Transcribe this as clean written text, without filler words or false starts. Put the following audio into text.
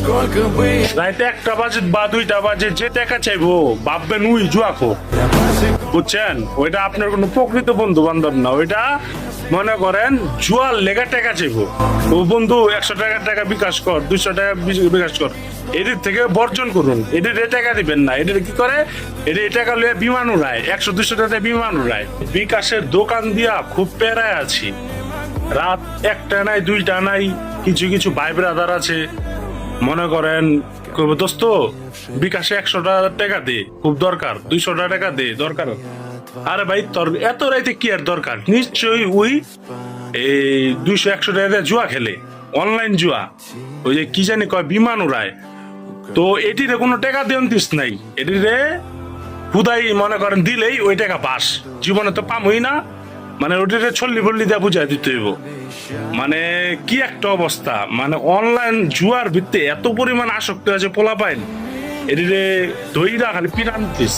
রাইতে 1টা বাজে বা 2টা বাজে যে টাকা চাইবো ভাববেন উই জুয়াকো, বুঝছেন? ওইটা আপনার কোনো প্রকৃত বন্ধু বান্ধব না, ওইটা মনে করেন জুয়ার লেগা টাকা চাইবো। ও বন্ধু 100 টাকা বিকাশ কর, 200 টাকা বিকাশ কর, এদের থেকে বর্জন করুন। এদের টাকা দিবেন না, এদের কি করে, এদের টাকা লইয়া বিমান উড়ায়, 100-200 টাকা বিমান উড়ায়। বিকাশের দোকান দিয়া খুব পেরায় আছি, রাত 1টা নাই 2টা নাই। কিছু কিছু ভাই ব্রাদার আছে মনে করেন কইব দোস্ত বিকাশে 100 টাকা দে, খুব দরকার, 200 টাকা দে দরকার। আরে ভাই তোর এত রাইতে কি আর দরকার? নিশ্চয়ই ওই এই 200-100 টাকা দিয়ে জুয়া খেলে, অনলাইন জুয়া, ওই যে কি জানি কয় বিমান উড়ায়। তো এটিরে কোনো টাকা দিস নাই, এটিরে খুদাই মনে করেন দিলেই ওই টাকা পাস, জীবনে তো পামই না। মানে ওটিরে ছল্লি বল্লি দিয়ে বুঝাই দিতে হইব। মানে কি একটা অবস্থা, মানে অনলাইন জুয়ার ভিত্তি এত পরিমাণ আসক্তি আছে পোলা পাইন, এটিরে দইরা খালি পিরান্তিস।